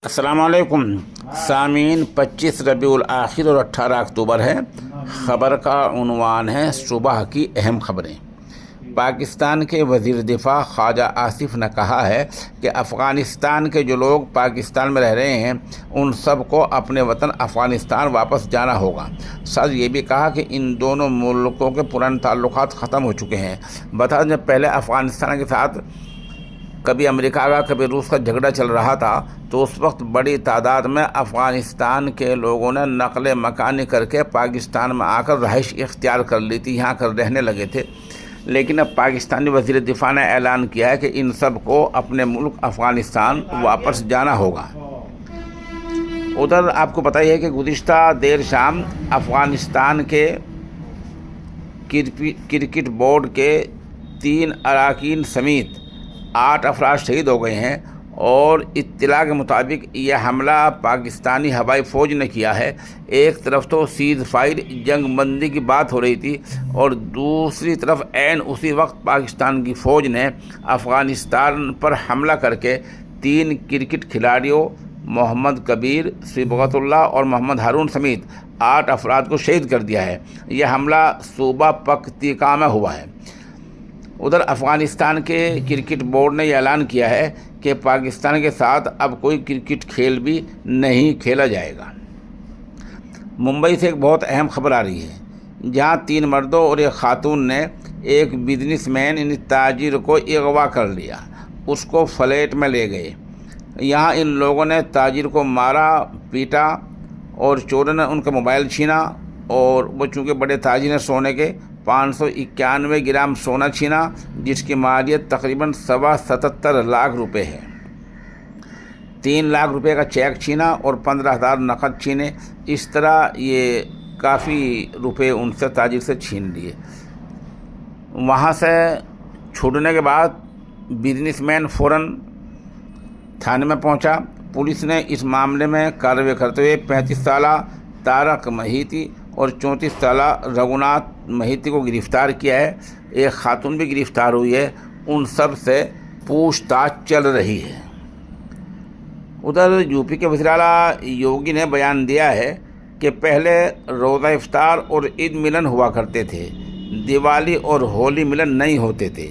अस्सलाम वालेकुम सामीन। 25 रबीउल आखिर और 18 अक्टूबर है। ख़बर का उन्वान है सुबह की अहम खबरें। पाकिस्तान के वज़ीर दिफा ख्वाजा आसिफ ने कहा है कि अफ़गानिस्तान के जो लोग पाकिस्तान में रह रहे हैं उन सब को अपने वतन अफ़गानिस्तान वापस जाना होगा। साथ ये भी कहा कि इन दोनों मुल्कों के पुराने ताल्लुकात ख़त्म हो चुके हैं। बता दें, पहले अफ़गानिस्तान के साथ कभी अमेरिका का कभी रूस का झगड़ा चल रहा था, तो उस वक्त बड़ी तादाद में अफ़गानिस्तान के लोगों ने नक़ल मकानी करके पाकिस्तान में आकर रहाइश इख्तियार कर ली थी, यहाँ कर रहने लगे थे। लेकिन अब पाकिस्तानी वज़ीर दिफा ने ऐलान किया है कि इन सब को अपने मुल्क अफ़गानिस्तान वापस जाना होगा। उधर आपको पता ही है कि गुज़िश्ता देर शाम अफ़गानिस्तान के क्रिकेट बोर्ड के 3 अरकान समेत 8 अफराद शहीद हो गए हैं और इत्तला के मुताबिक यह हमला पाकिस्तानी हवाई फ़ौज ने किया है। एक तरफ तो सीज़ फायर जंग बंदी की बात हो रही थी और दूसरी तरफ ऐन उसी वक्त पाकिस्तान की फ़ौज ने अफ़गानिस्तान पर हमला करके 3 क्रिकेट खिलाड़ियों मोहम्मद कबीर, सिबगतुल्लाह और मोहम्मद हारून समेत 8 अफराद को शहीद कर दिया है। यह हमला सूबा पख्तिका में हुआ है। उधर अफ़गानिस्तान के क्रिकेट बोर्ड ने यह ऐलान किया है कि पाकिस्तान के साथ अब कोई क्रिकेट खेल भी नहीं खेला जाएगा। मुंबई से एक बहुत अहम खबर आ रही है, जहां 3 मर्दों और एक खातून ने एक बिजनेसमैन यानी ताजिर को अगवा कर लिया, उसको फ्लैट में ले गए। यहां इन लोगों ने ताजिर को मारा, पीटा और चोरों ने उनका मोबाइल छीना और वो चूँकि बड़े ताजिर ने सोने के 591 ग्राम सोना छीना, जिसकी मालियत तकरीबन 77 लाख रुपए है। 3 लाख रुपए का चेक छीना और 15,000 नकद छीने। इस तरह ये काफ़ी रुपए उनसे ताजिर से छीन लिए। वहाँ से छूटने के बाद बिजनेसमैन फ़ौरन थाने में पहुँचा। पुलिस ने इस मामले में कार्रवाई करते हुए 35 साला तारक महिती और 34 साला रघुनाथ महिती को गिरफ़्तार किया है। एक खातून भी गिरफ़्तार हुई है, उन सब से पूछताछ चल रही है। उधर यूपी के वज़ीर आला योगी ने बयान दिया है कि पहले रोज़ा इफ्तार और ईद मिलन हुआ करते थे, दिवाली और होली मिलन नहीं होते थे।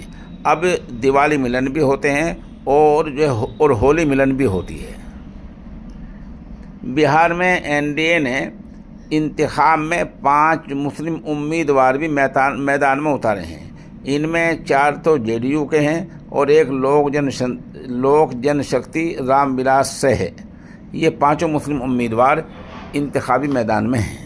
अब दिवाली मिलन भी होते हैं और होली मिलन भी होती है। बिहार में एनडीए ने इंतखाब में 5 मुस्लिम उम्मीदवार भी मैदान में उतारे हैं। इनमें 4 तो जेडीयू के हैं और एक लोक जनशक्ति रामविलास से है। ये 5 मुस्लिम उम्मीदवार इंतखाबी मैदान में हैं।